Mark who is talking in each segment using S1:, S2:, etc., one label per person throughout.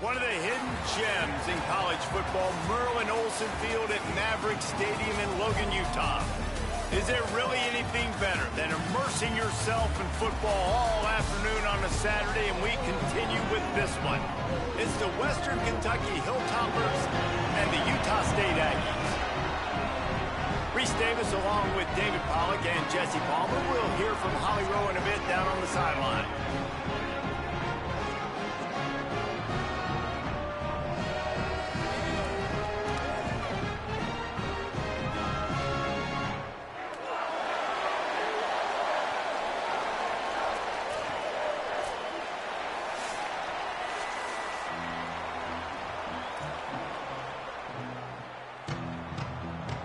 S1: One of the hidden gems in college football, Merlin Olsen Field at Maverick Stadium in Logan, Utah. Is there really anything better than immersing yourself in football all afternoon on a Saturday? And we continue with this one. It's the Western Kentucky Hilltoppers and the Utah State Aggies. Reese Davis along with David Pollack and Jesse Palmer. We'll hear from Holly Rowe in a bit down on the sideline.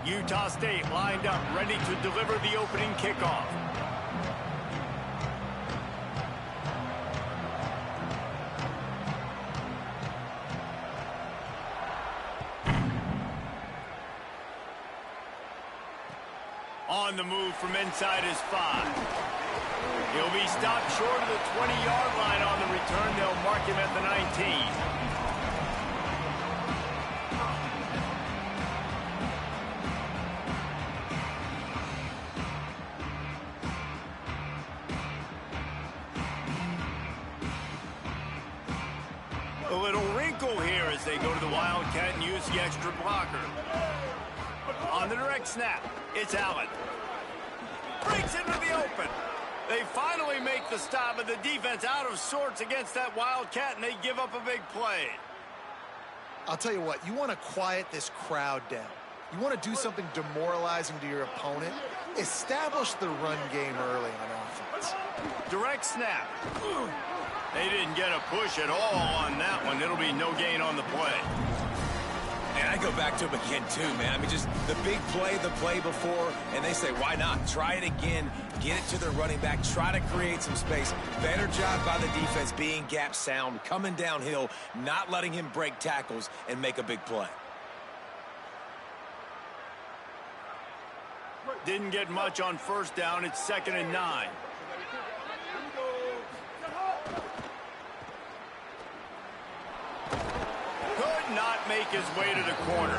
S1: Utah State lined up, ready to deliver the opening kickoff. On the move from inside his 5. He'll be stopped short of the 20-yard line on the return. They'll mark him at the 19. A little wrinkle here as they go to the Wildcat and use the extra blocker. On the direct snap, it's Allen. Breaks into the open. They finally make the stop, but the defense out of sorts against that Wildcat, and they give up a big play.
S2: I'll tell you what, you want to quiet this crowd down. You want to do something demoralizing to your opponent. Establish the run game early on offense.
S1: Direct snap. They didn't get a push at all on that one. It'll be no gain on the play.
S3: And I go back to him again, too, man. I mean, just the big play, the play before, and they say, why not? Try it again. Get it to their running back. Try to create some space. Better job by the defense being gap sound, coming downhill, not letting him break tackles and make a big play.
S1: Didn't get much on first down. It's 2nd and 9. Could not make his way to the corner.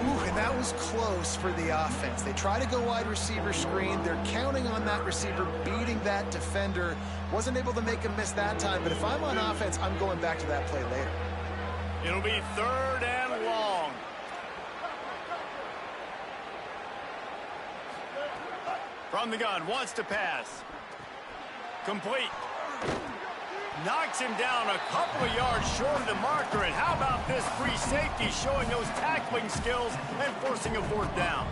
S2: Ooh, and that was close for the offense. They try to go wide receiver screen. They're counting on that receiver beating that defender. Wasn't able to make him miss that time, but if I'm on offense, I'm going back to that play later.
S1: It'll be 3rd and long. From the gun, wants to pass. Complete. Knocks him down a couple of yards short of the marker. And how about this free safety showing those tackling skills and forcing a 4th down?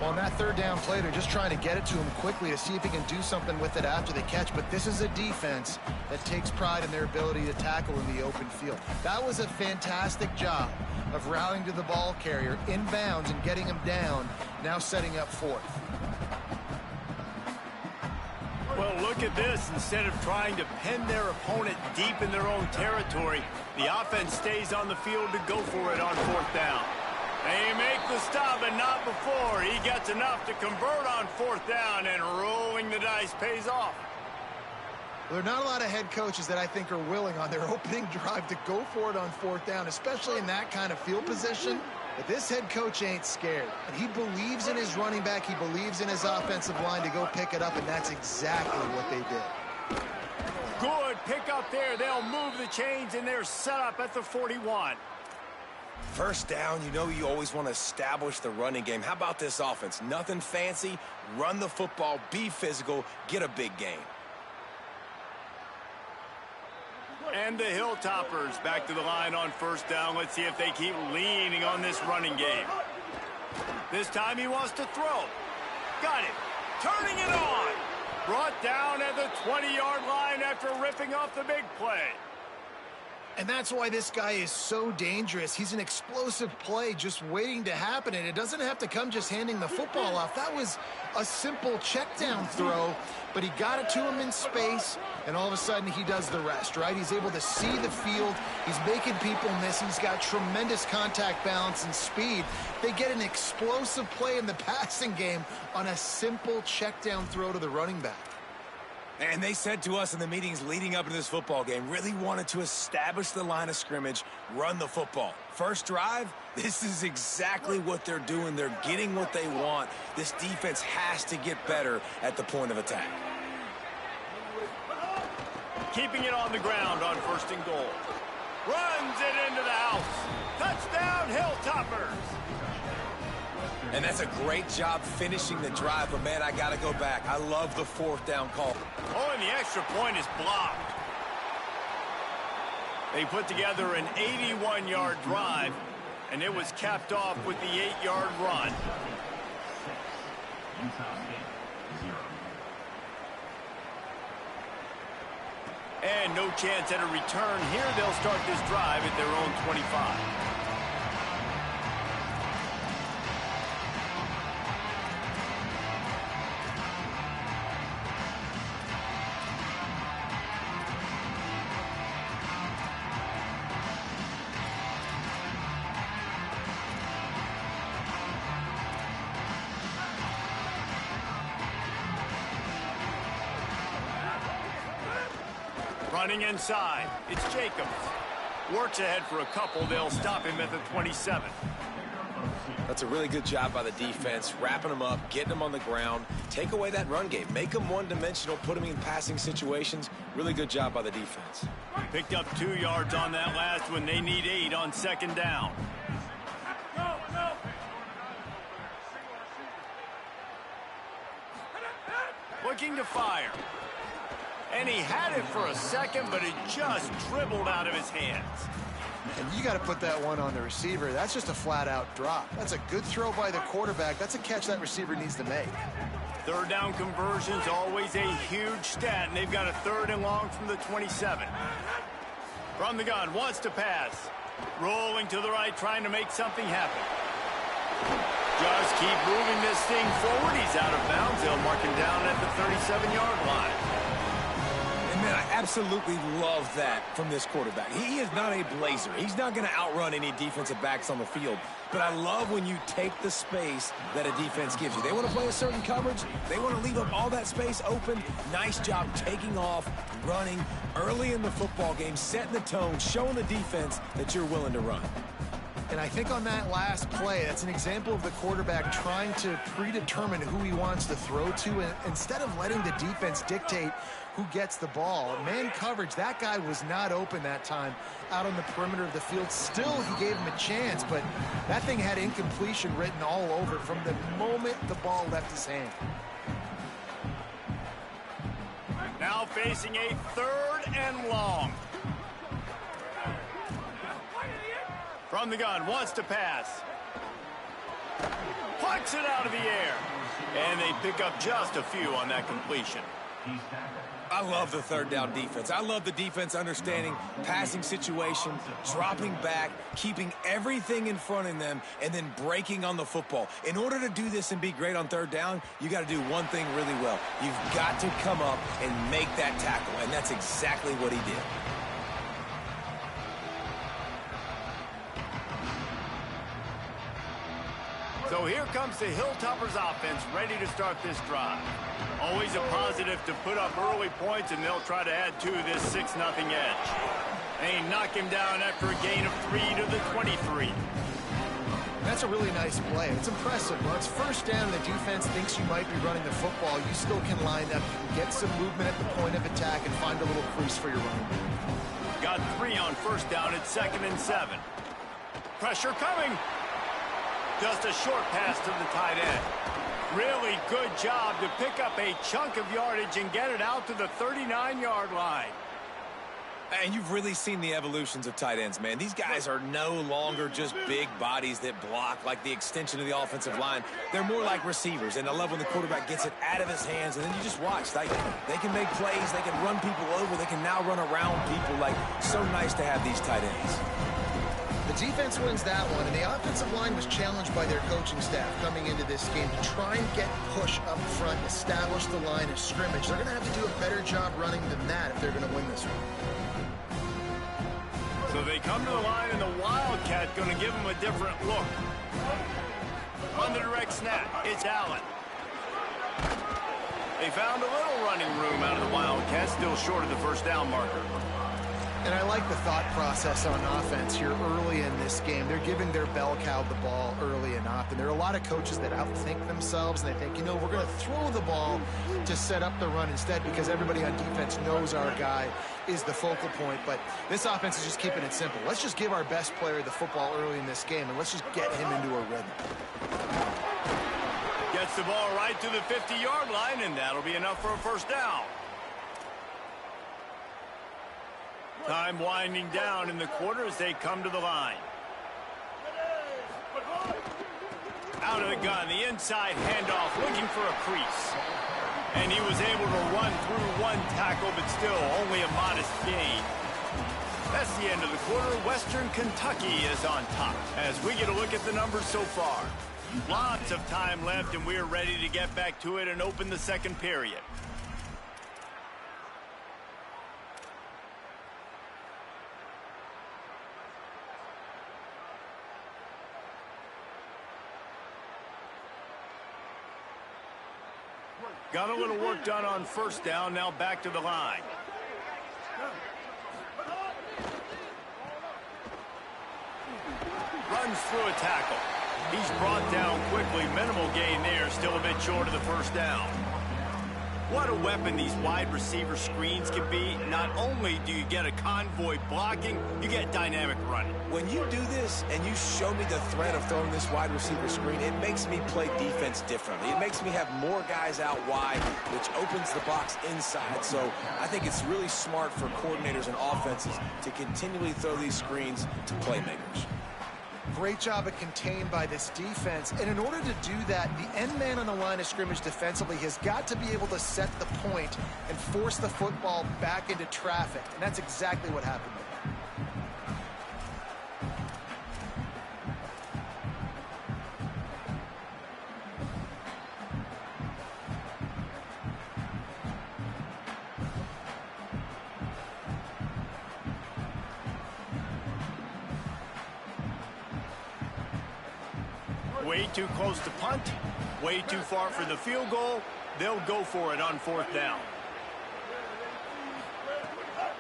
S2: Well, on that 3rd down play, they're just trying to get it to him quickly to see if he can do something with it after the catch. But this is a defense that takes pride in their ability to tackle in the open field. That was a fantastic job of rallying to the ball carrier in bounds and getting him down, now setting up 4th.
S1: Well, look at this. Instead of trying to pin their opponent deep in their own territory, the offense stays on the field to go for it on 4th down. They make the stop, but not before. He gets enough to convert on 4th down, and rolling the dice pays off.
S2: Well, there are not a lot of head coaches that I think are willing on their opening drive to go for it on 4th down, especially in that kind of field position. But this head coach ain't scared. And he believes in his running back. He believes in his offensive line to go pick it up, and that's exactly what they did.
S1: Good pick up there. They'll move the chains, and they're set up at the 41.
S3: First down, you know you always want to establish the running game. How about this offense? Nothing fancy. Run the football, be physical, get a big gain.
S1: And the Hilltoppers back to the line on 1st down. Let's see if they keep leaning on this running game. This time he wants to throw. Got it. Turning it on. Brought down at the 20-yard line after ripping off the big play.
S2: And that's why this guy is so dangerous. He's an explosive play just waiting to happen, and it doesn't have to come just handing the football off. That was a simple check-down throw, but he got it to him in space, and all of a sudden he does the rest, right? He's able to see the field. He's making people miss. He's got tremendous contact balance and speed. They get an explosive play in the passing game on a simple check-down throw to the running back.
S3: And they said to us in the meetings leading up to this football game, really wanted to establish the line of scrimmage, run the football. First drive, this is exactly what they're doing. They're getting what they want. This defense has to get better at the point of attack.
S1: Keeping it on the ground on 1st and goal. Runs it into the house. Touchdown, Hilltoppers.
S3: And that's a great job finishing the drive, but man, I got to go back. I love the 4th down call.
S1: Oh, and the extra point is blocked. They put together an 81-yard drive, and it was capped off with the 8-yard run. And no chance at a return here. They'll start this drive at their own 25. Running inside, it's Jacobs. Works ahead for a couple. They'll stop him at the 27.
S3: That's a really good job by the defense, wrapping them up, getting them on the ground. Take away that run game. Make them one-dimensional, put them in passing situations. Really good job by the defense.
S1: Picked up 2 yards on that last one. They need 8 on second down. Looking to fire. And he had it for a second, but it just dribbled out of his hands.
S2: And you got to put that one on the receiver. That's just a flat-out drop. That's a good throw by the quarterback. That's a catch that receiver needs to make.
S1: Third down conversion's always a huge stat, and they've got a 3rd and long from the 27. From the gun, wants to pass. Rolling to the right, trying to make something happen. Just keep moving this thing forward. He's out of bounds. They'll mark him down at the 37-yard line.
S3: And, man, I absolutely love that from this quarterback. He is not a blazer. He's not going to outrun any defensive backs on the field. But I love when you take the space that a defense gives you. They want to play a certain coverage. They want to leave up all that space open. Nice job taking off, running early in the football game, setting the tone, showing the defense that you're willing to run.
S2: And I think on that last play, that's an example of the quarterback trying to predetermine who he wants to throw to, and instead of letting the defense dictate who gets the ball. Man coverage, that guy was not open that time out on the perimeter of the field. Still, he gave him a chance, but that thing had incompletion written all over it from the moment the ball left his hand.
S1: Now facing a 3rd and long. From the gun, wants to pass. Plucks it out of the air. And they pick up just a few on that completion.
S3: I love the 3rd down defense. I love the defense understanding passing situation, dropping back, keeping everything in front of them, and then breaking on the football. In order to do this and be great on 3rd down, you got to do one thing really well. You've got to come up and make that tackle, and that's exactly what he did.
S1: So here comes the Hilltoppers offense ready to start this drive. Always a positive to put up early points, and they'll try to add to this 6-0 edge. They knock him down after a gain of 3 to the 23.
S2: That's a really nice play. It's impressive. When it's 1st down, the defense thinks you might be running the football. You still can line up, get some movement at the point of attack, and find a little crease for your running back.
S1: Got 3 on 1st down at 2nd and 7. Pressure coming. Just a short pass to the tight end. Really good job to pick up a chunk of yardage and get it out to the 39-yard line.
S3: And you've really seen the evolutions of tight ends, man. These guys are no longer just big bodies that block like the extension of the offensive line. They're more like receivers, and I love when the quarterback gets it out of his hands, and then you just watch. Like, they can make plays, they can run people over, they can now run around people. Like, so nice to have these tight ends.
S2: The defense wins that one, and the offensive line was challenged by their coaching staff coming into this game to try and get push up front, establish the line of scrimmage. They're going to have to do a better job running than that if they're going to win this one.
S1: So they come to the line, and the Wildcat going to give them a different look. On the direct snap, it's Allen. They found a little running room out of the Wildcat, still short of the 1st down marker.
S2: And I like the thought process on offense here early in this game. They're giving their bell cow the ball early and often. There are a lot of coaches that outthink themselves, and they think, you know, we're going to throw the ball to set up the run instead because everybody on defense knows our guy is the focal point. But this offense is just keeping it simple. Let's just give our best player the football early in this game, and let's just get him into a rhythm.
S1: Gets the ball right to the 50-yard line, and that'll be enough for a 1st down. Time winding down in the quarter as they come to the line. Out of the gun, the inside handoff, looking for a crease. And he was able to run through one tackle, but still only a modest gain. That's the end of the quarter. Western Kentucky is on top as we get a look at the numbers so far. Lots of time left, and we're ready to get back to it and open the 2nd period. Got a little work done on 1st down, now back to the line. Runs through a tackle. He's brought down quickly. Minimal gain there, still a bit short of the 1st down. What a weapon these wide receiver screens can be. Not only do you get a convoy blocking, you get dynamic running.
S3: When you do this and you show me the threat of throwing this wide receiver screen, it makes me play defense differently. It makes me have more guys out wide, which opens the box inside. So I think it's really smart for coordinators and offenses to continually throw these screens to playmakers.
S2: Great job of contained by this defense. And in order to do that, the end man on the line of scrimmage defensively has got to be able to set the point and force the football back into traffic. And that's exactly what happened there.
S1: Way too close to punt, way too far for the field goal. They'll go for it on 4th down.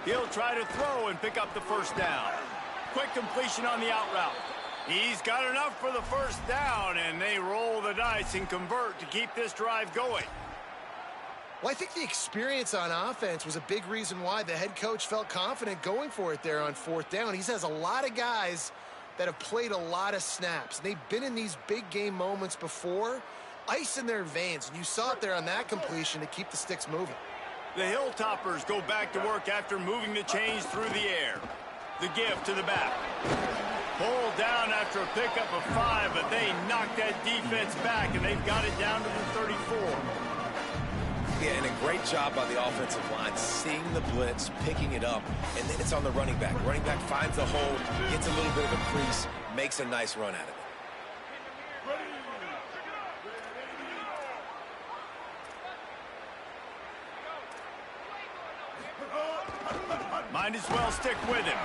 S1: He'll try to throw and pick up the first down. Quick completion on the out route. He's got enough for the first down, and they roll the dice and convert to keep this drive going.
S2: Well, I think the experience on offense was a big reason why the head coach felt confident going for it there on 4th down. He has a lot of guys that have played a lot of snaps. They've been in these big game moments before, ice in their veins, and you saw it there on that completion to keep the sticks moving.
S1: The Hilltoppers go back to work after moving the chains through the air. The give to the back. Pulled down after a pickup of 5, but they knocked that defense back, and they've got it down to the 34.
S3: Yeah, and a great job by the offensive line, seeing the blitz, picking it up, and then it's on the running back. Running back finds the hole, gets a little bit of a crease, makes a nice run out of it.
S1: Might as well stick with him.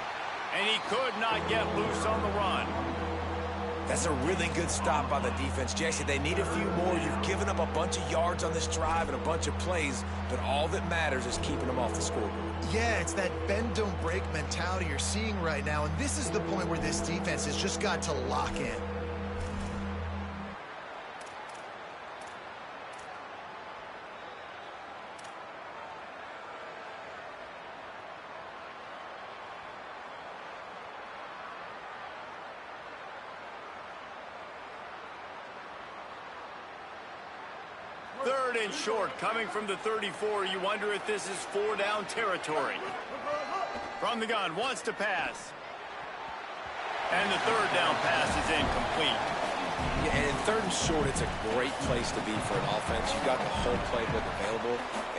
S1: And he could not get loose on the run.
S3: That's a really good stop by the defense. Jesse, they need a few more. You've given up a bunch of yards on this drive and a bunch of plays, but all that matters is keeping them off the scoreboard.
S2: Yeah, it's that bend, don't break mentality you're seeing right now, and this is the point where this defense has just got to lock in.
S1: Third and short, coming from the 34. You wonder if this is 4-down territory. From the gun, wants to pass. And the 3rd down pass is incomplete.
S3: Yeah, and in 3rd and short, it's a great place to be for an offense. You've got the whole playbook available,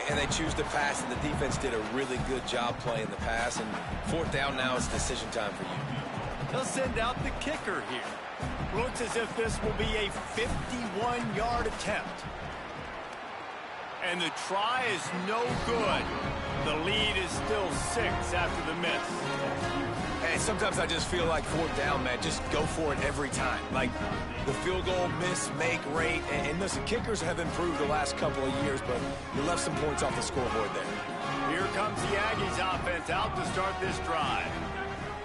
S3: and they choose to pass, and the defense did a really good job playing the pass. And 4th down now is decision time for you.
S1: They'll send out the kicker here. Looks as if this will be a 51-yard attempt. And the try is no good. The lead is still 6 after the miss.
S3: Hey, sometimes I just feel like 4th down, man. Just go for it every time. Like the field goal, miss, make, rate. And listen, kickers have improved the last couple of years, but you left some points off the scoreboard there.
S1: Here comes the Aggies offense out to start this drive.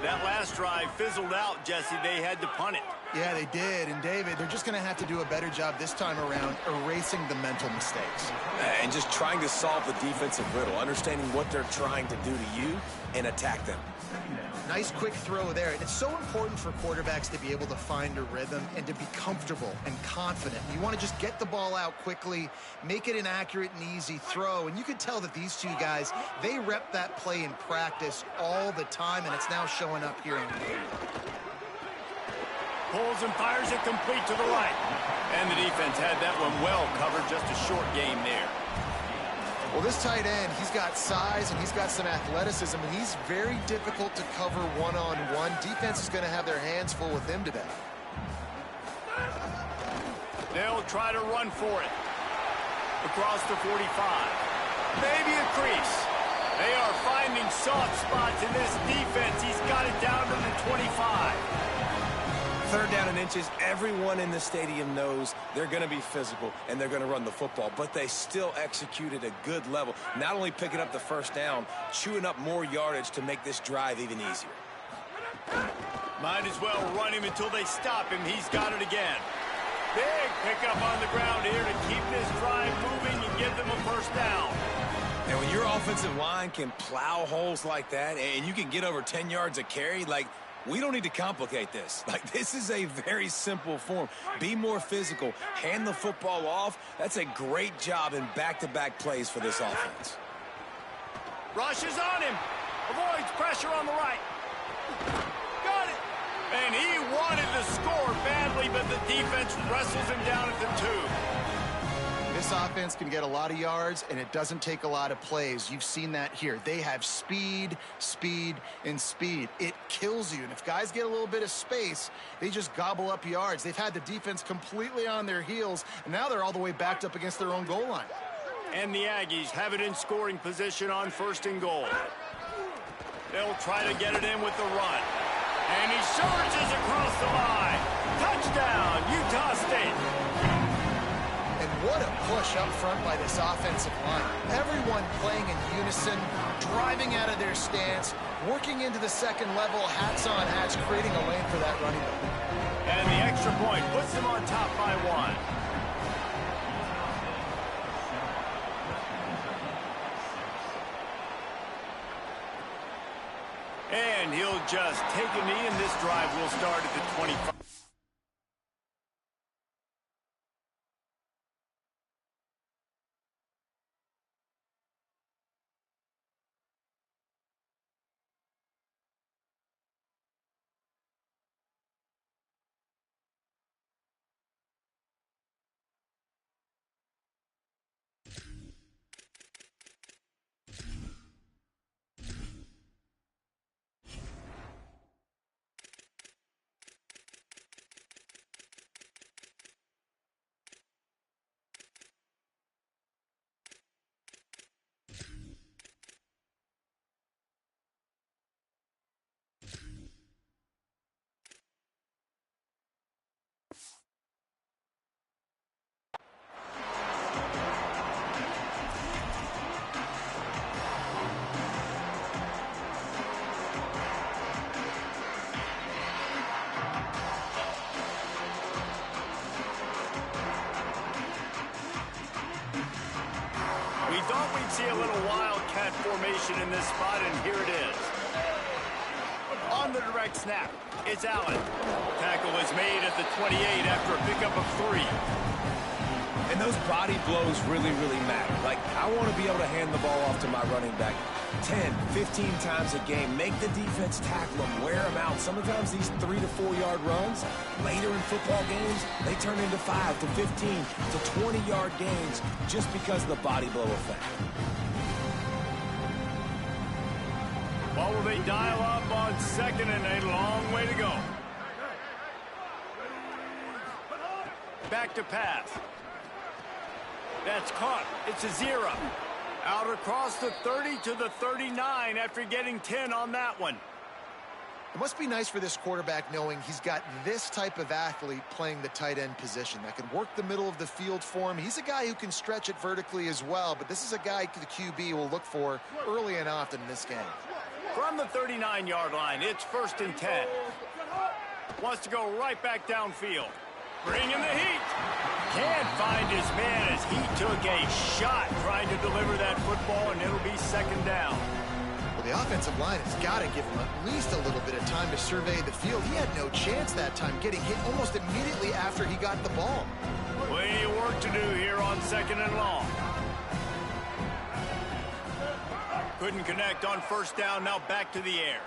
S1: That last drive fizzled out, Jesse. They had to punt it.
S2: Yeah, they did. And, David, they're just going to have to do a better job this time around erasing the mental mistakes.
S3: And just trying to solve the defensive riddle, understanding what they're trying to do to you and attack them.
S2: Nice quick throw there. And it's so important for quarterbacks to be able to find a rhythm and to be comfortable and confident. You want to just get the ball out quickly, make it an accurate and easy throw. And you can tell that these two guys, they rep that play in practice all the time, and it's now showing up here on the field.
S1: Pulls and fires it complete to the right. And the defense had that one well covered, just a short game there.
S2: Well, this tight end, he's got size and he's got some athleticism, and he's very difficult to cover one-on-one. Defense is going to have their hands full with him today.
S1: They'll try to run for it. Across the 45. Maybe a crease. They are finding soft spots in this defense. He's got it down to the 25.
S3: 3rd down and inches, everyone in the stadium knows they're going to be physical and they're going to run the football, but they still executed a good level. Not only picking up the first down, chewing up more yardage to make this drive even easier.
S1: Might as well run him until they stop him. He's got it again. Big pickup on the ground here to keep this drive moving and give them a first down.
S3: And when your offensive line can plow holes like that and you can get over 10 yards a carry, like, we don't need to complicate this. Like, this is a very simple form. Be more physical. Hand the football off. That's a great job in back-to-back plays for this offense.
S1: Rushes on him. Avoids pressure on the right. Got it. And he wanted to score badly, but the defense wrestles him down at the 2.
S2: This offense can get a lot of yards, and it doesn't take a lot of plays. You've seen that here. They have speed, speed, and speed. It kills you. And if guys get a little bit of space, they just gobble up yards. They've had the defense completely on their heels, and now they're all the way backed up against their own goal line.
S1: And the Aggies have it in scoring position on 1st and goal. They'll try to get it in with the run. And he surges across the line. Touchdown, Utah State.
S2: And what a push up front by this offensive line. Everyone playing in unison, driving out of their stance, working into the second level, hats on hats, creating a lane for that running back.
S1: And the extra point puts them on top by 1. And he'll just take a knee, and this drive will start at the 25. We thought we'd see a little wildcat formation in this spot, and here it is. On the direct snap, it's Allen. Tackle is made at the 28 after a pickup of 3.
S3: And those body blows really, really matter. Like, I want to be able to hand the ball off to my running back 10, 15 times a game. Make the defense tackle them, wear them out. Sometimes these 3 to 4 yard runs, later in football games, they turn into 5 to 15 to 20 yard gains just because of the body blow effect.
S1: What will they dial up on 2nd and a long way to go? Back to pass. That's caught. It's a 0. Out across the 30 to the 39 after getting 10 on that one.
S2: It must be nice for this quarterback knowing he's got this type of athlete playing the tight end position that can work the middle of the field for him. He's a guy who can stretch it vertically as well, but this is a guy the QB will look for early and often in this game.
S1: From the 39-yard line, it's 1st and 10. Wants to go right back downfield. Bringing the heat. Can't find his man as he took a shot trying to deliver that football, and it'll be 2nd down.
S2: Well, the offensive line has got to give him at least a little bit of time to survey the field. He had no chance that time, getting hit almost immediately after he got the ball.
S1: Plenty of work to do here on 2nd and long. Couldn't connect on 1st down, now back to the air.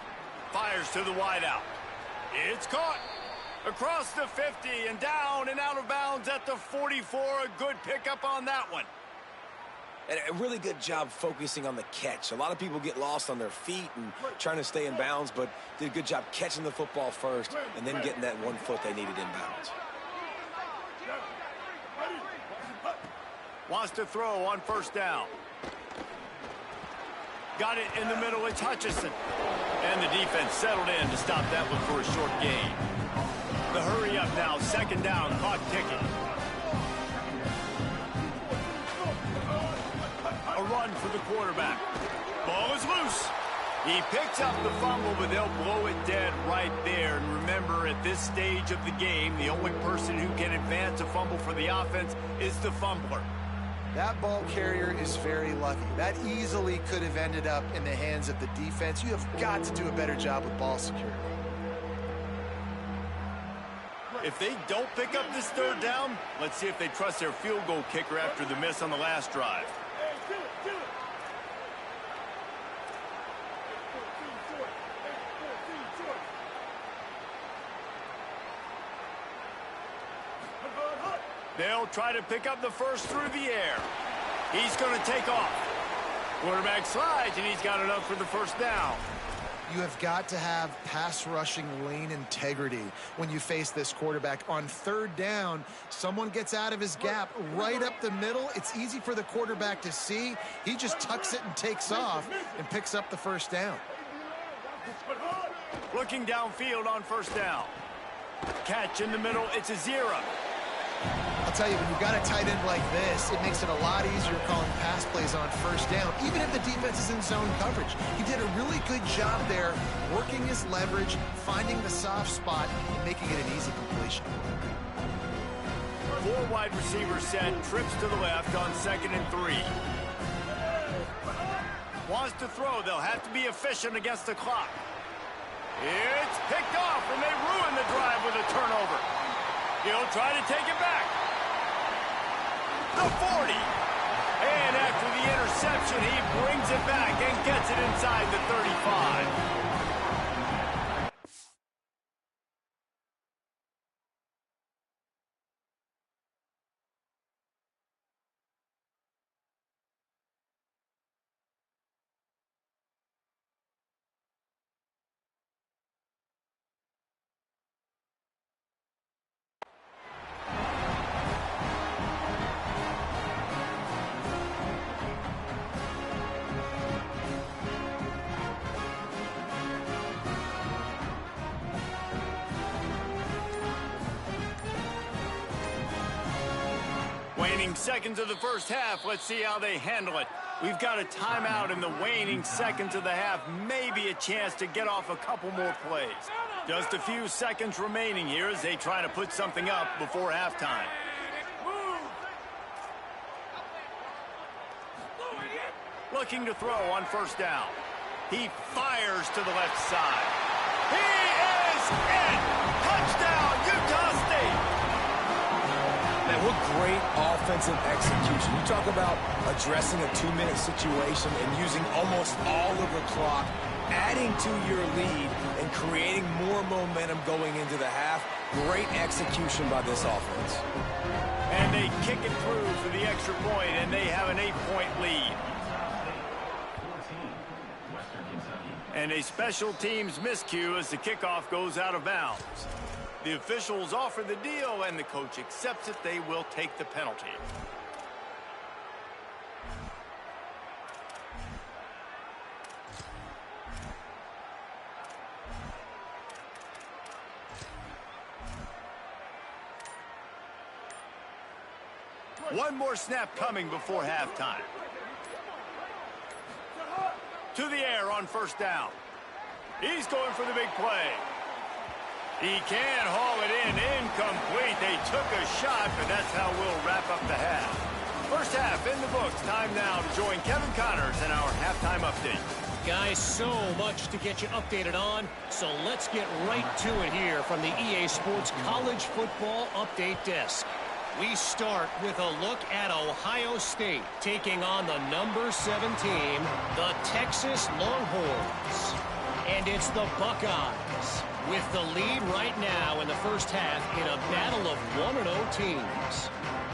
S1: Fires to the wideout. It's caught. Across the 50 and down and out of bounds at the 44. A good pickup on that one.
S3: And a really good job focusing on the catch. A lot of people get lost on their feet and trying to stay in bounds, but did a good job catching the football first and then getting that 1 foot they needed in bounds.
S1: Wants to throw on 1st down. Got it in the middle. It's Hutchinson. And the defense settled in to stop that one for a short gain. The hurry up now, 2nd down, clock ticking. A run for the quarterback. Ball is loose. He picks up the fumble, but they'll blow it dead right there. And remember, at this stage of the game, the only person who can advance a fumble for the offense is the fumbler.
S2: That ball carrier is very lucky. That easily could have ended up in the hands of the defense. You have got to do a better job with ball security.
S1: If they don't pick up this third down, let's see if they trust their field goal kicker after the miss on the last drive. They'll try to pick up the first through the air. He's going to take off. Quarterback slides, and he's got enough for the first down.
S2: You have got to have pass rushing lane integrity when you face this quarterback. On third down, someone gets out of his gap right up the middle. It's easy for the quarterback to see. He just tucks it and takes off and picks up the first down.
S1: Looking downfield on first down. Catch in the middle. It's a 0.
S2: I'll tell you, when you've got a tight end like this, it makes it a lot easier calling pass plays on first down, even if the defense is in zone coverage. He did a really good job there, working his leverage, finding the soft spot, and making it an easy completion.
S1: 4 wide receivers set, trips to the left on 2nd and 3. Wants to throw, they'll have to be efficient against the clock. It's picked off, and they ruin the drive with a turnover. He'll try to take it back. The 40. And after the interception, he brings it back and gets it inside the 35. Waning seconds of the first half. Let's see how they handle it. We've got a timeout in the waning seconds of the half. Maybe a chance to get off a couple more plays. Just a few seconds remaining here as they try to put something up before halftime. Looking to throw on first down. He fires to the left side. He is in! Touchdown, Utah State!
S3: Man, what great offensive execution. You talk about addressing a 2-minute situation and using almost all of the clock, adding to your lead and creating more momentum going into the half. Great execution by this offense.
S1: And they kick it through for the extra point, and they have an 8-point lead. And a special teams miscue as the kickoff goes out of bounds. The officials offer the deal, and the coach accepts it. They will take the penalty. One more snap coming before halftime. To the air on first down. He's going for the big play. He can haul it in, incomplete. They took a shot, but that's how we'll wrap up the half. First half in the books. Time now to join Kevin Connors in our halftime update.
S4: Guys, so much to get you updated on, so let's get right to it here from the EA Sports College Football Update Desk. We start with a look at Ohio State taking on the number 7 team, the Texas Longhorns. And it's the Buckeyes with the lead right now in the first half in a battle of 1-0 teams.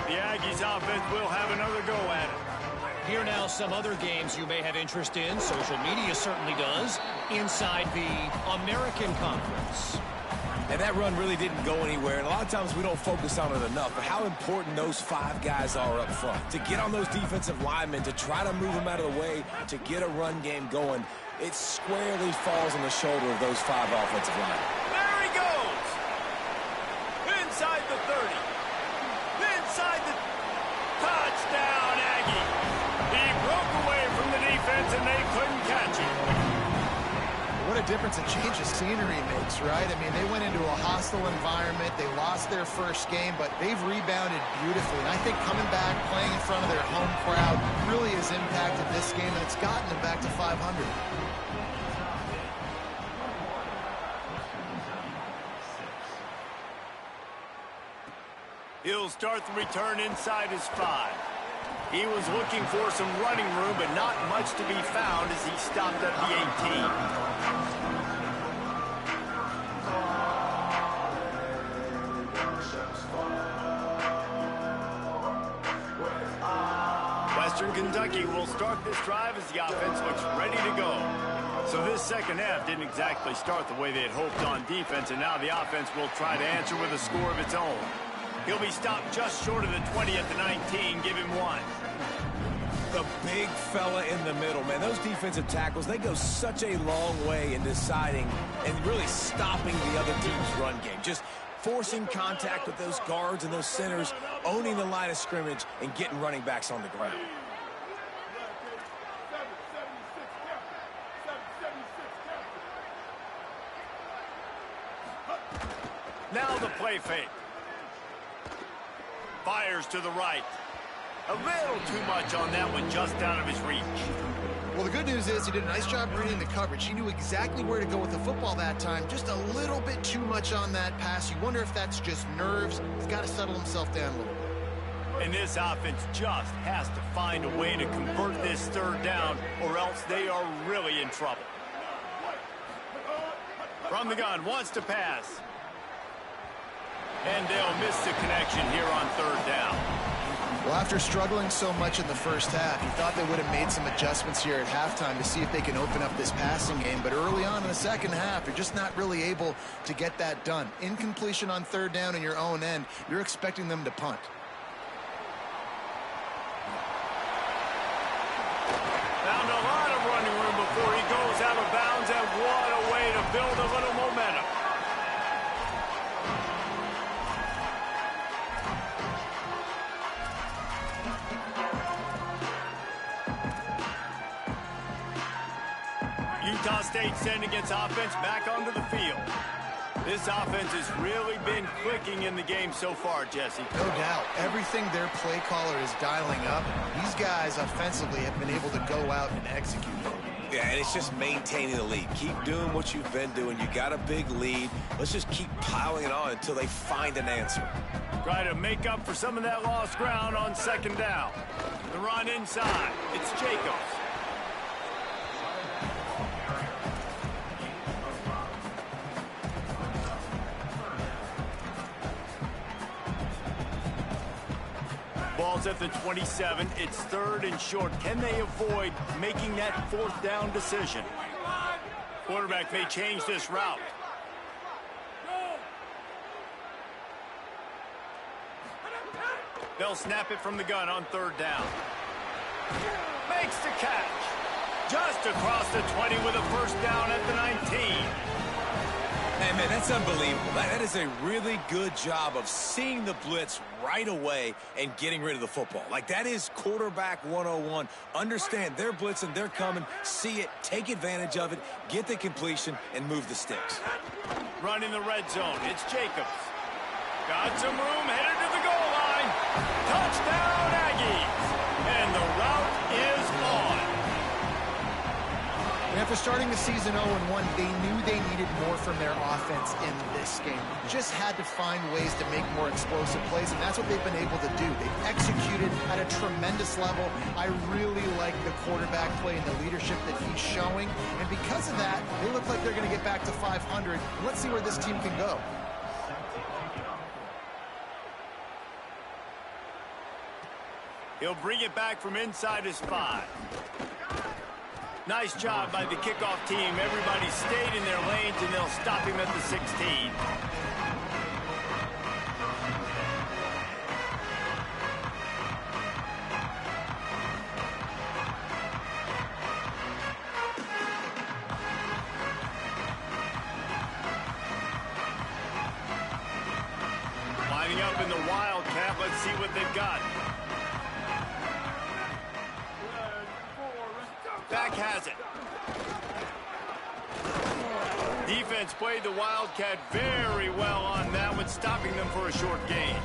S1: The Aggies offense will have another go at it.
S4: Here now some other games you may have interest in. Social media certainly does. Inside the American Conference.
S3: And that run really didn't go anywhere, and a lot of times we don't focus on it enough, but how important those 5 guys are up front. To get on those defensive linemen, to try to move them out of the way, to get a run game going, it squarely falls on the shoulder of those 5 offensive linemen.
S1: There he goes! Inside the 30. Inside the touchdown, Aggie. He broke away from the defense, and they couldn't catch him.
S2: difference a change of scenery makes, right? I mean, they went into a hostile environment. They lost their first game, but they've rebounded beautifully. And I think coming back, playing in front of their home crowd really has impacted this game, and it's gotten them back to 500.
S1: He'll start the return inside his 5. He was looking for some running room, but not much to be found as he stopped at the 18. Western Kentucky will start this drive as the offense looks ready to go. So this second half didn't exactly start the way they had hoped on defense, and now the offense will try to answer with a score of its own. He'll be stopped just short of the 20 at the 19. Give him 1.
S3: The big fella in the middle, man. Those defensive tackles, they go such a long way in deciding and really stopping the other team's run game. Just forcing contact with those guards and those centers, owning the line of scrimmage, and getting running backs on the ground.
S1: Now the play fake. Fires to the right. A little too much on that one, just out of his reach.
S2: Well, the good news is he did a nice job reading the coverage. He knew exactly where to go with the football that time. Just a little bit too much on that pass. You wonder if that's just nerves. He's got to settle himself down a little bit.
S1: And this offense just has to find a way to convert this third down, or else they are really in trouble. From the gun, wants to pass. And they'll miss the connection here on third down.
S2: Well, after struggling so much in the first half, you thought they would have made some adjustments here at halftime to see if they can open up this passing game. But early on in the second half, you're just not really able to get that done. Incompletion on third down in your own end, you're expecting them to punt.
S1: Found a lot of running room before he goes out of bounds, and what a way to build a little momentum. Utah State sending its offense back onto the field. This offense has really been clicking in the game so far, Jesse.
S2: No doubt. Everything their play caller is dialing up, these guys offensively have been able to go out and execute.
S3: Yeah, and it's just maintaining the lead. Keep doing what you've been doing. You got a big lead. Let's just keep piling it on until they find an answer.
S1: Try to make up for some of that lost ground on second down. The run inside. It's Jacobs. Ball's at the 27. It's third and short. Can they avoid making that fourth down decision? Quarterback may change this route. They'll snap it from the gun on third down. Makes the catch. Just across the 20 with a first down at the 19.
S3: Hey, man, that's unbelievable. That is a really good job of seeing the blitz right away and getting rid of the football. Like, that is quarterback 101. Understand they're blitzing, they're coming, see it, take advantage of it, get the completion, and move the sticks.
S1: Running the red zone. It's Jacobs. Got some room, headed to the goal line. Touchdown, Aggies. And the route is on.
S2: And after starting the season 0-1, they knew they needed more from their offense in this game. Just had to find ways to make more explosive plays, and that's what they've been able to do. They've executed at a tremendous level. I really like the quarterback play and the leadership that he's showing. And because of that, they look like they're going to get back to 500. Let's see where this team can go.
S1: He'll bring it back from inside his 5. Nice job by the kickoff team. Everybody stayed in their lanes, and they'll stop him at the 16. Lining up in the Wildcat. Let's see what they've got. Back has it. Defense played the Wildcat very well on that one, stopping them for a short gain.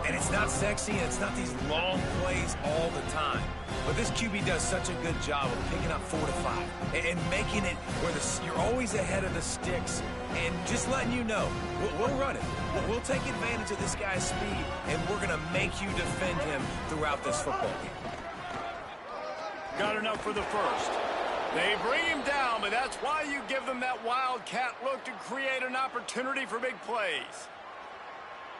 S3: And it's not sexy, and it's not these long plays all the time. But this QB does such a good job of picking up 4 to 5 and making it where you're always ahead of the sticks and just letting you know, we'll run it. We'll take advantage of this guy's speed, and we're going to make you defend him throughout this football game.
S1: Got enough for the first. They bring him down, but that's why you give them that Wildcat look to create an opportunity for big plays.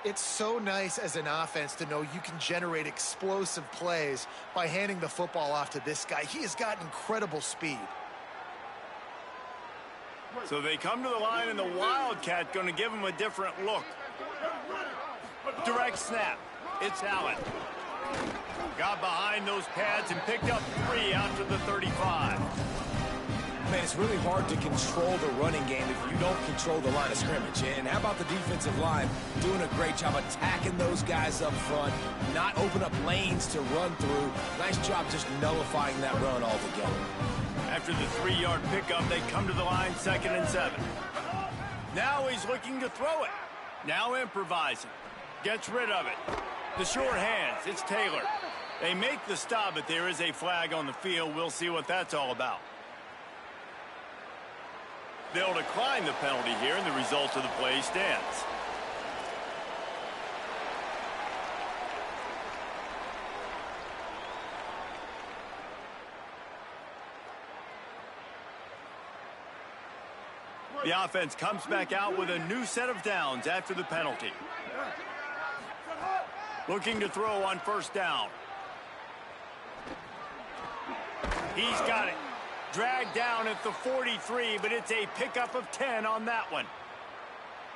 S2: It's so nice as an offense to know you can generate explosive plays by handing the football off to this guy. He has got incredible speed.
S1: So they come to the line, and the Wildcat going to give him a different look. Direct snap. It's Allen. Got behind those pads and picked up 3 out to the 35.
S3: Man, it's really hard to control the running game if you don't control the line of scrimmage. And how about the defensive line doing a great job attacking those guys up front, not open up lanes to run through. Nice job just nullifying that run altogether.
S1: After the 3-yard pickup, they come to the line 2nd and 7. Now he's looking to throw it. Now improvising. Gets rid of it. The short hands, it's Taylor. They make the stop, but there is a flag on the field. We'll see what that's all about. They'll decline the penalty here, and the result of the play stands. The offense comes back out with a new set of downs after the penalty. Looking to throw on 1st down. He's got it. Dragged down at the 43, but it's a pickup of 10 on that one.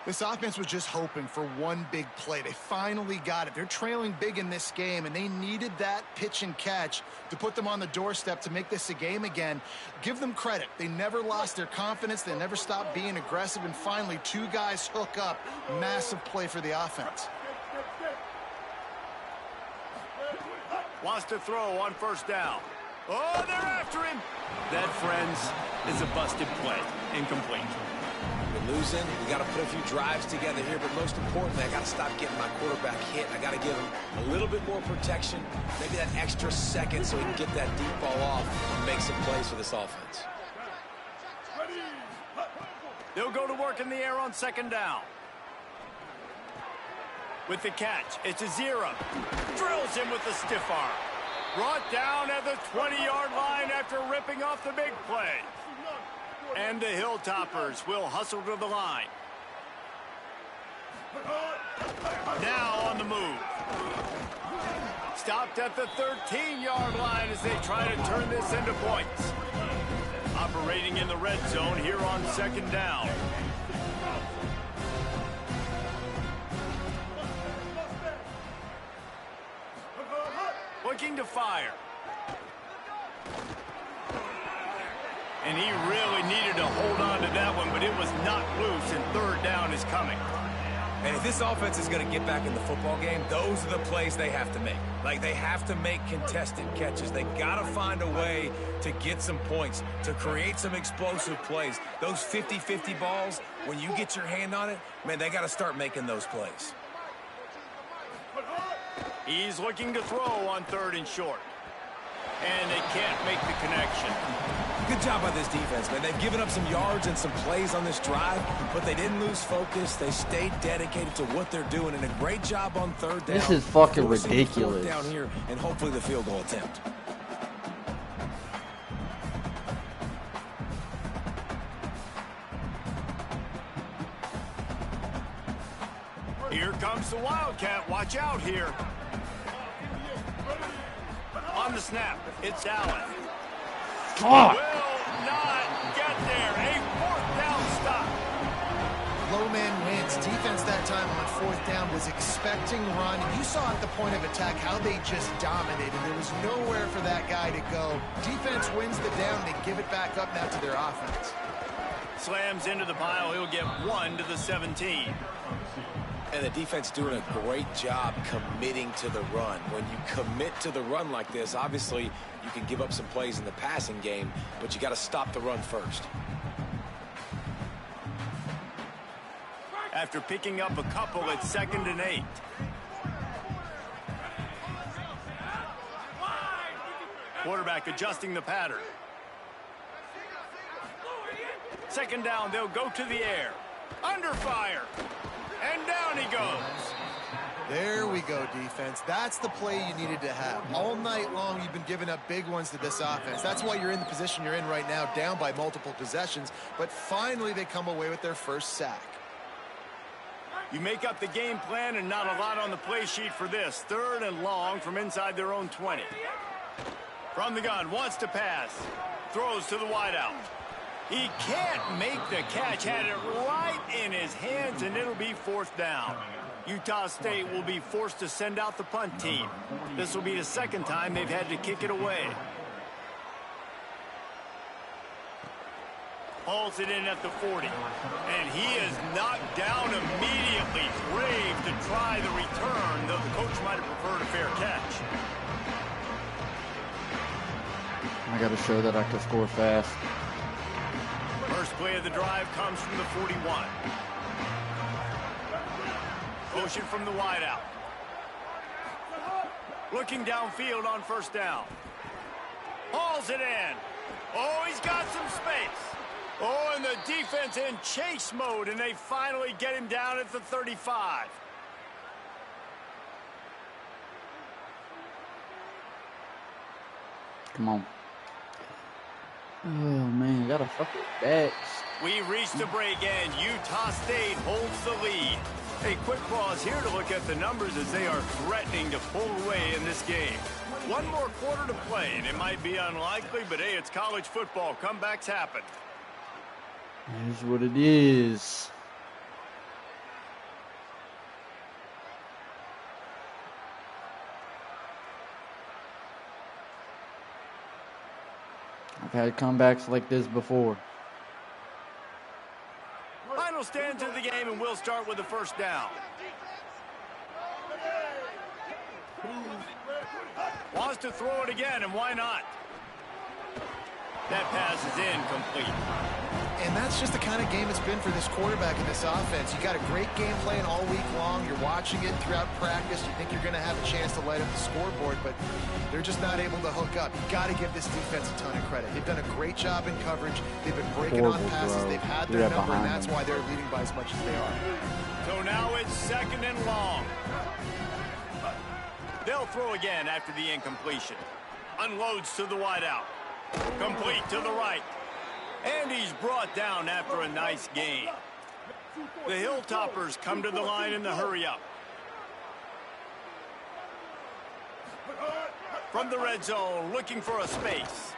S2: This offense was just hoping for one big play. They finally got it. They're trailing big in this game, and they needed that pitch and catch to put them on the doorstep to make this a game again. Give them credit. They never lost their confidence. They never stopped being aggressive, and finally 2 guys hook up. Massive play for the offense.
S1: Wants to throw on 1st down. Oh, they're after him. That, friends, is a busted play. Incomplete.
S3: We're losing. We got to put a few drives together here, but most importantly, I got to stop getting my quarterback hit. I got to give him a little bit more protection, maybe that extra second so he can get that deep ball off and make some plays for this offense.
S1: They'll go to work in the air on 2nd down. With the catch, it's a 0. Drills him with the stiff arm. Brought down at the 20-yard line after ripping off the big play. And the Hilltoppers will hustle to the line. Now on the move. Stopped at the 13-yard line as they try to turn this into points. Operating in the red zone here on 2nd down. Looking to fire. And he really needed to hold on to that one, but it was not loose, and 3rd down is coming.
S3: And if this offense is going to get back in the football game, those are the plays they have to make. Like, they have to make contested catches. They got to find a way to get some points, to create some explosive plays. Those 50-50 balls, when you get your hand on it, man, they got to start making those plays.
S1: He's looking to throw on 3rd and short. And they can't make the connection.
S3: Good job by this defense, man. They've given up some yards and some plays on this drive, but they didn't lose focus. They stayed dedicated to what they're doing, and a great job on 3rd down.
S5: This is fucking ridiculous.
S3: Down here, and hopefully the field goal attempt.
S1: Here comes the Wildcat. Watch out here. On the snap, it's Allen.
S5: Fuck!
S1: Will not get there. A 4th down stop.
S2: Low man wins. Defense that time on 4th down was expecting run. You saw at the point of attack how they just dominated. There was nowhere for that guy to go. Defense wins the down. They give it back up now to their offense.
S1: Slams into the pile. He'll get 1 to the 17.
S3: And the defense doing a great job committing to the run. When you commit to the run like this, obviously you can give up some plays in the passing game, but you got to stop the run first.
S1: after picking up a couple at 2nd and 8. Quarterback adjusting the pattern. 2nd down, they'll go to the air. Under fire. And down he goes.
S2: There we go, defense. That's the play you needed to have. All night long, you've been giving up big ones to this offense. That's why you're in the position you're in right now, down by multiple possessions. But finally, they come away with their first sack.
S1: You make up the game plan and not a lot on the play sheet for this. 3rd and long from inside their own 20. From the gun, wants to pass. Throws to the wideout. He can't make the catch. Had it right in his hands, and it'll be 4th down. Utah State will be forced to send out the punt team. This will be the 2nd time they've had to kick it away. Hauls it in at the 40. And he is knocked down immediately. Brave to try the return, though the coach might have preferred a fair catch.
S5: I got to show that I can score fast.
S1: First play of the drive comes from the 41. Motion from the wideout. Looking downfield on 1st down. Hauls it in. Oh, he's got some space. Oh, and the defense in chase mode, and they finally get him down at the 35.
S5: Come on. Oh, man, got a fucking backs.
S1: We reach the break, and Utah State holds the lead. A quick pause here to look at the numbers as they are threatening to pull away in this game. One more quarter to play, and it might be unlikely, but hey, it's college football. Comebacks happen.
S5: Here's what it is. I've had comebacks like this before.
S1: Final stands of the game, and we'll start with the 1st down. Wants to throw it again, and why not? That pass is incomplete.
S2: And that's just the kind of game it's been for this quarterback in this offense. You got a great game plan all week long. You're watching it throughout practice. You think you're going to have a chance to light up the scoreboard, but they're just not able to hook up. You got to give this defense a ton of credit. They've done a great job in coverage. They've been breaking on passes. They've had their number, and that's why they're leading by as much as they are.
S1: So now it's 2nd and long. They'll throw again after the incompletion. Unloads to the wideout. Complete to the right. And he's brought down after a nice gain. The Hilltoppers come to the line in the hurry-up. From the red zone, looking for a space.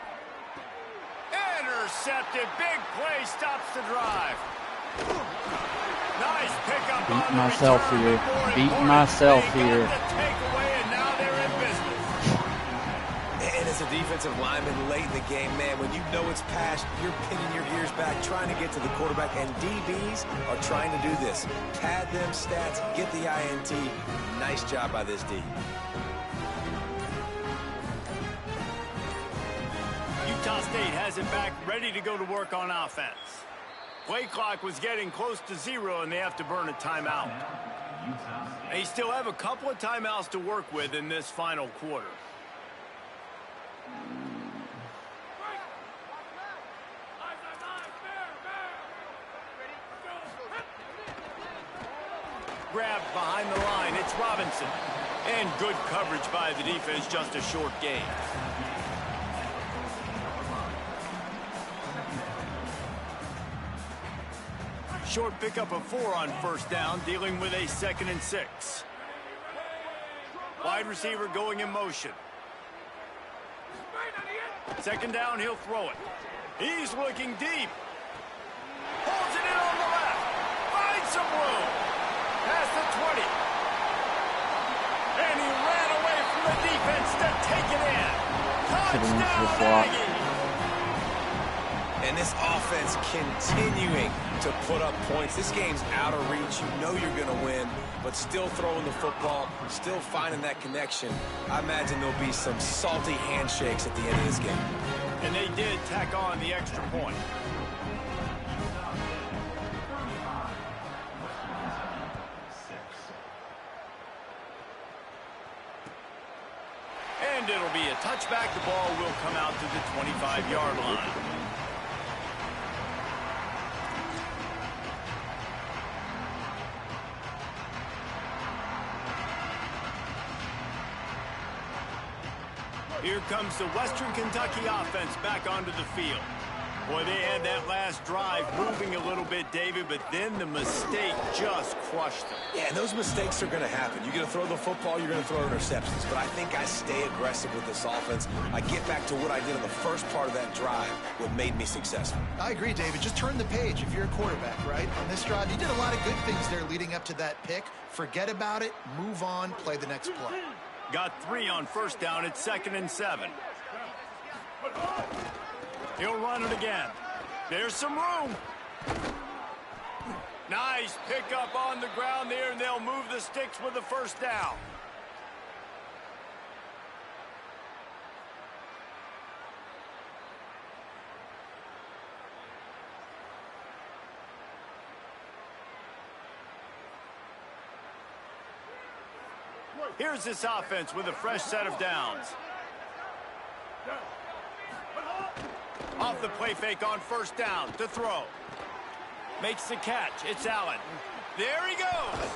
S1: Intercepted. Big play stops the drive. Nice pickup on
S5: Beating myself here. Beating myself here.
S3: And as a defensive lineman late in the game, man, when you know it's passed, you're pinning your ears back, trying to get to the quarterback, and DBs are trying to do this. Pad them stats, get the INT. Nice job by this D.
S1: Utah State has it back, ready to go to work on offense. Play clock was getting close to 0, and they have to burn a timeout. They still have a couple of timeouts to work with in this final quarter. Grabbed behind the line, it's Robinson. And good coverage by the defense, just a short gain. Short pickup of 4 on 1st down, dealing with a 2nd and 6. Wide receiver going in motion. 2nd down, he'll throw it. He's looking deep. Holds it in on the left. Finds some room. Past the 20. And he ran away from the defense to take it in. Touchdown, Aggies.
S3: And this offense continuing to put up points. This game's out of reach. You know you're going to win, but still throwing the football, still finding that connection. I imagine there'll be some salty handshakes at the end of this game.
S1: And they did tack on the extra point. And it'll be a touchback. The ball will come out to the 25-yard line. Here comes the Western Kentucky offense back onto the field. Boy, they had that last drive moving a little bit, David, but then the mistake just crushed them.
S3: Yeah, and those mistakes are going to happen. You're going to throw the football, you're going to throw interceptions. But I think I stay aggressive with this offense. I get back to what I did in the first part of that drive, what made me successful.
S2: I agree, David. Just turn the page if you're a quarterback, right? On this drive, you did a lot of good things there leading up to that pick. Forget about it, move on, play the next play.
S1: Got 3 on first down. It's 2nd and 7. He'll run it again. There's some room. Nice pickup on the ground there, and they'll move the sticks with the first down. Here's this offense with a fresh set of downs. Off the play fake on first down to throw. Makes the catch. It's Allen. There he goes.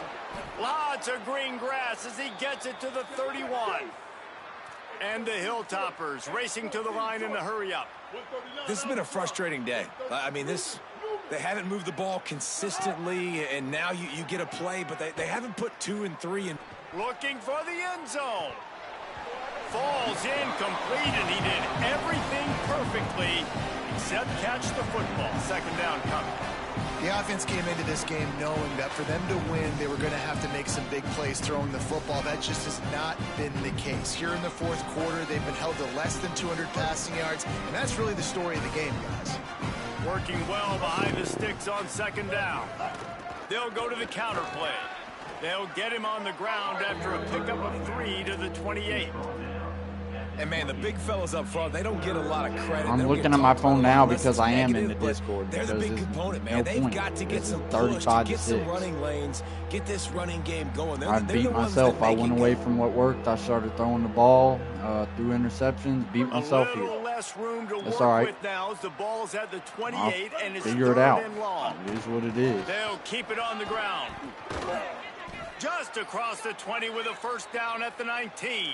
S1: Lots of green grass as he gets it to the 31. And the Hilltoppers racing to the line in a hurry-up.
S3: This has been a frustrating day. I mean, they haven't moved the ball consistently, and now you get a play, but they haven't put 2 and 3 in.
S1: Looking for the end zone. Falls incomplete, and he did everything perfectly except catch the football. 2nd down coming.
S2: The offense came into this game knowing that for them to win, they were going to have to make some big plays throwing the football. That just has not been the case. Here in the 4th quarter, they've been held to less than 200 passing yards, and that's really the story of the game, guys.
S1: Working well behind the sticks on 2nd down. They'll go to the counter play. They'll get him on the ground after a pickup of 3 to the 28.
S3: And, man, the big fellas up front, they don't get a lot of credit.
S5: I'm looking at my phone now because I am in the Discord.
S3: They're the big component, man. They've got to get some push, get some running lanes, get this running game going.
S5: I beat myself. I went away from what worked. I started throwing the ball, threw interceptions, beat myself here.
S1: Less room to
S5: That's
S1: work
S5: all right.
S1: with now as the ball's at the 28 and it's
S5: figure it out.
S1: and long.
S5: It is what it is.
S1: They'll keep it on the ground. Just across the 20 with a first down at the 19.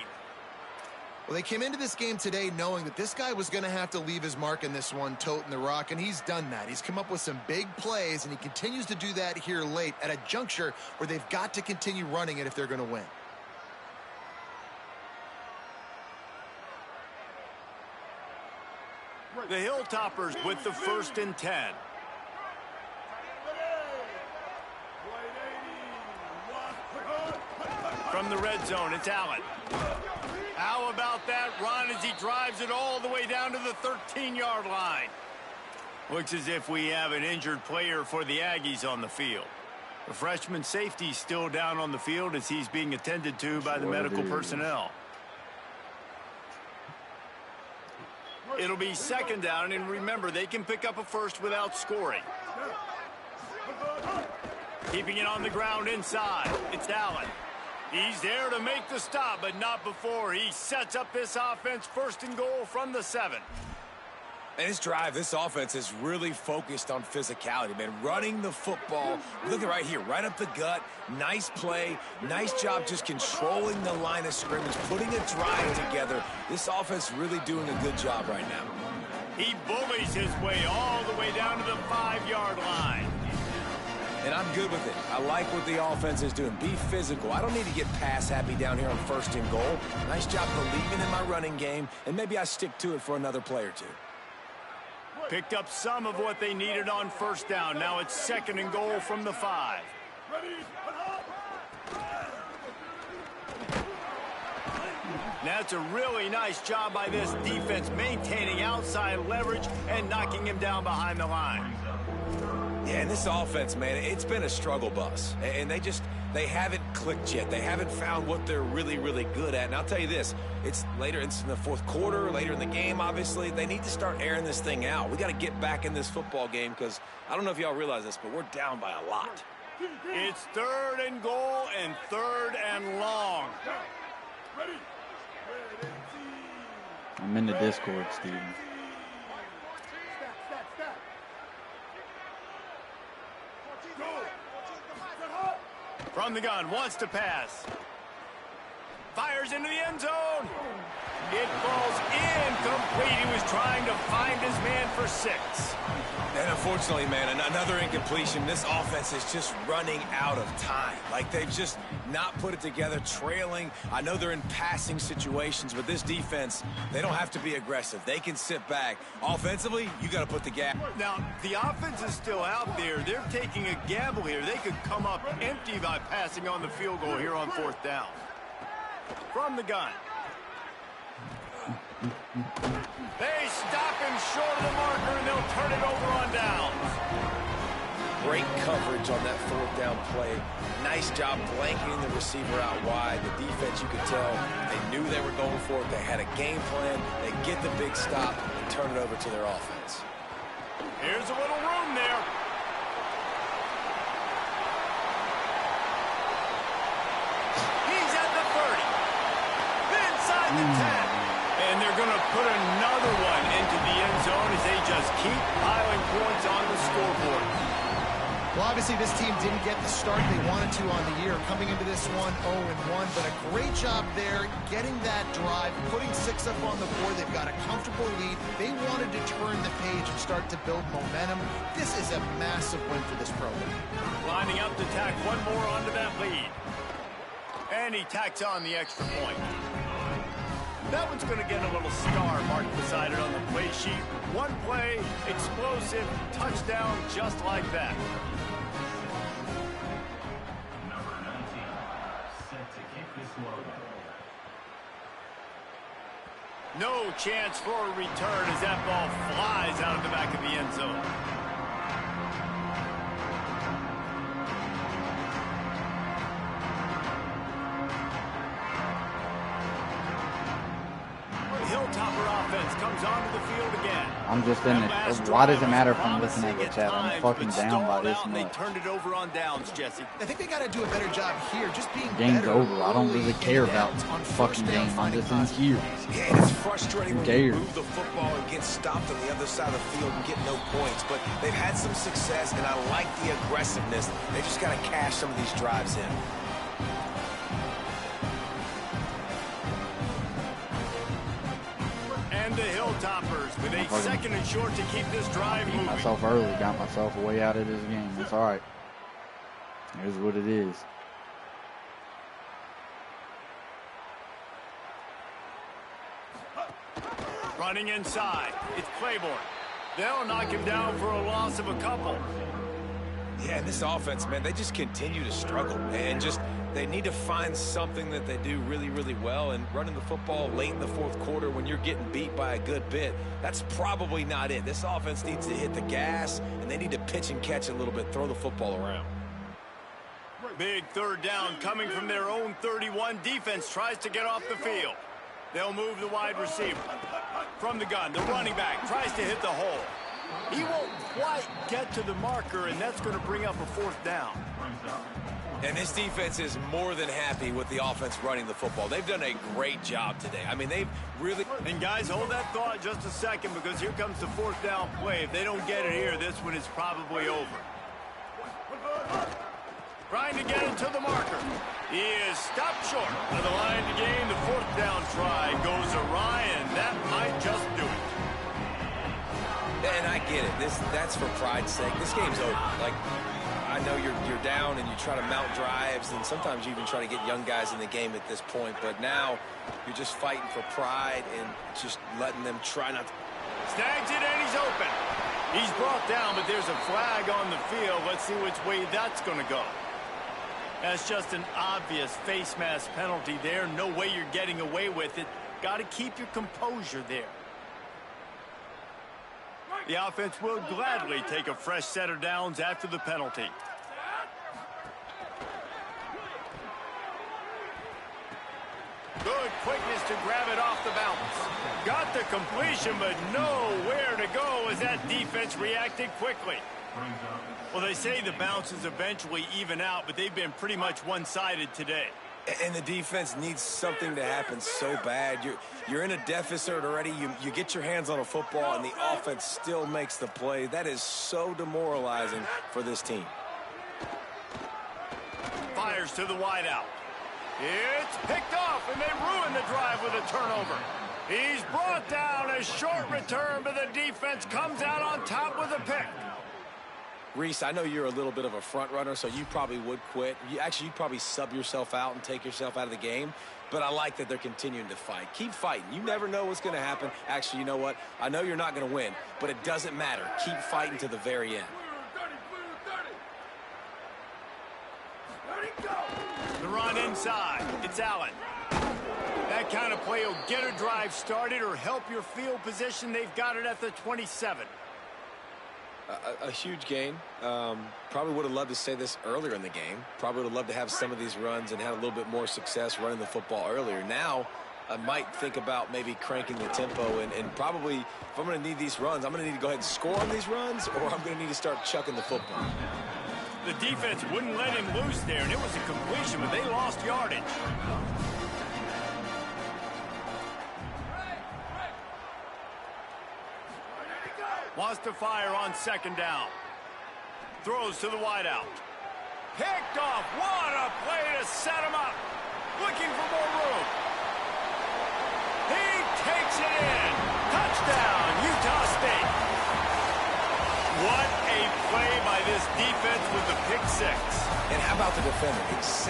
S2: Well, they came into this game today knowing that this guy was going to have to leave his mark in this one, toting the rock, and he's done that. He's come up with some big plays, and he continues to do that here late at a juncture where they've got to continue running it if they're going to win.
S1: The Hilltoppers with the 1st and 10. From the red zone, it's Allen. How about that run as he drives it all the way down to the 13-yard line? Looks as if we have an injured player for the Aggies on the field. The freshman safety still down on the field as he's being attended to by the medical personnel. It'll be 2nd down, and remember, they can pick up a first without scoring. Keeping it on the ground inside. It's Allen. He's there to make the stop, but not before he sets up this offense 1st and goal from the 7.
S3: And this drive, this offense is really focused on physicality, man. Running the football. Look at right here, right up the gut. Nice play. Nice job just controlling the line of scrimmage, putting a drive together. This offense really doing a good job right now.
S1: He bullies his way all the way down to the 5-yard line.
S3: And I'm good with it. I like what the offense is doing. Be physical. I don't need to get pass happy down here on 1st and goal. Nice job believing in my running game, and maybe I stick to it for another play or 2.
S1: Picked up some of what they needed on 1st down. Now it's 2nd and goal from the 5. That's a really nice job by this defense, maintaining outside leverage and knocking him down behind the line.
S3: Yeah, and this offense, man, it's been a struggle bus. And they haven't clicked yet. They haven't found what they're really, really good at. And I'll tell you this, it's later in the 4th quarter, later in the game, obviously. They need to start airing this thing out. We got to get back in this football game because I don't know if y'all realize this, but we're down by a lot.
S1: It's 3rd and goal and 3rd and long.
S5: I'm in the Discord, Steven.
S1: From the gun, wants to pass. Fires into the end zone. It falls incomplete. He was trying to find his man for 6.
S3: And unfortunately, man, another incompletion. This offense is just running out of time. Like, they've just not put it together, trailing. I know they're in passing situations, but this defense, they don't have to be aggressive. They can sit back. Offensively, you got to put the gap.
S1: Now, the offense is still out there. They're taking a gamble here. They could come up empty by passing on the field goal here on 4th down. From the gun. They stop him short of the marker, and they'll turn it over on downs.
S3: Great coverage on that 4th down play. Nice job blanketing the receiver out wide. The defense, you could tell, they knew they were going for it. They had a game plan. They get the big stop and turn it over to their offense.
S1: Here's a little room there. He's at the 30. Inside the 10. And they're going to put another one into the end zone as they just keep piling points on the scoreboard.
S2: Well, obviously this team didn't get the start they wanted to on the year, coming into this one 0-1, but a great job there getting that drive, putting 6 up on the board. They've got a comfortable lead. They wanted to turn the page and start to build momentum. This is a massive win for this program.
S1: Lining up to tack one more onto that lead. And he tacks on the extra point. That one's going to get a little star marked beside it on the play sheet. One play, explosive, touchdown, just like that.
S6: Number 19, set to kick this one.
S1: No chance for a return as that ball flies out of the back of the end zone. Hilltopper offense comes onto the field again.
S5: I'm just in it. Why does it matter if I'm looking at the chat? I'm fucking down by this
S1: They
S5: much.
S1: turned it over on downs, Jesse.
S2: I think they got to do a better job here, just being
S5: Game's
S2: better
S5: over. I don't
S2: early
S5: really
S2: in
S5: care
S2: the
S5: about
S2: downs on
S5: fucking
S2: first down,
S5: game. I'm
S2: finding
S5: just in here.
S3: Yeah, it's frustrating when you
S5: Cares.
S3: move the football and get stopped on the other side of the field and get no points. But they've had some success, and I like the aggressiveness. They just got to cash some of these drives in.
S1: And the Hilltoppers with a 2nd and short to keep this drive
S5: Beat
S1: moving.
S5: myself early. Got myself way out of this game. That's all right. Here's what it is.
S1: Running inside. It's Claiborne. They'll knock him down for a loss of a couple.
S3: Yeah, and this offense, man, they just continue to struggle. And just, they need to find something that they do really, really well. And running the football late in the 4th quarter when you're getting beat by a good bit, that's probably not it. This offense needs to hit the gas, and they need to pitch and catch a little bit, throw the football around.
S1: Big 3rd down coming from their own 31. Defense tries to get off the field. They'll move the wide receiver. From the gun, the running back tries to hit the hole. He won't quite get to the marker, and that's going to bring up a 4th down.
S3: And this defense is more than happy with the offense running the football. They've done a great job today. I mean, they've really...
S1: And guys, hold that thought just a second, because here comes the 4th down play. If they don't get it here, this one is probably over. Trying to get it to the marker. He is stopped short of the line to gain. The 4th down try goes awry, and that might just do it.
S3: And I get it. That's for pride's sake. This game's over. Like, I know you're down and you try to mount drives, and sometimes you even try to get young guys in the game at this point. But now you're just fighting for pride and just letting them try not to.
S1: Snags it, and he's open. He's brought down, but there's a flag on the field. Let's see which way that's going to go. That's just an obvious face mask penalty there. No way you're getting away with it. Got to keep your composure there. The offense will gladly take a fresh set of downs after the penalty. Good quickness to grab it off the bounce. Got the completion, but nowhere to go as that defense reacted quickly. Well, they say the bounces eventually even out, but they've been pretty much one-sided today.
S3: And the defense needs something to happen so bad. You're in a deficit already. You get your hands on a football, and the offense still makes the play. That is so demoralizing for this team.
S1: Fires to the wideout. It's picked off, and they ruin the drive with a turnover. He's brought down. A short return, but the defense comes out on top with a pick.
S3: Reese, I know you're a little bit of a front runner, so you probably would quit. You'd probably sub yourself out and take yourself out of the game. But I like that they're continuing to fight. Keep fighting. You never know what's going to happen. Actually, you know what? I know you're not going to win, but it doesn't matter. Keep fighting to the very end.
S1: The run inside. It's Allen. That kind of play will get a drive started or help your field position. They've got it at the 27.
S3: A huge gain. Probably would have loved to say this earlier in the game. Probably would have loved to have some of these runs and had a little bit more success running the football earlier. Now, I might think about maybe cranking the tempo and probably, if I'm going to need these runs, I'm going to need to go ahead and score on these runs, or I'm going to need to start chucking the football.
S1: The defense wouldn't let him loose there, and it was a completion, but they lost yardage. Wants to fire on second down. Throws to the wideout. Picked off. What a play to set him up. Looking for more room. He takes it in. Touchdown, Utah State. What a play by this defense with the pick six.
S3: And how about the defender?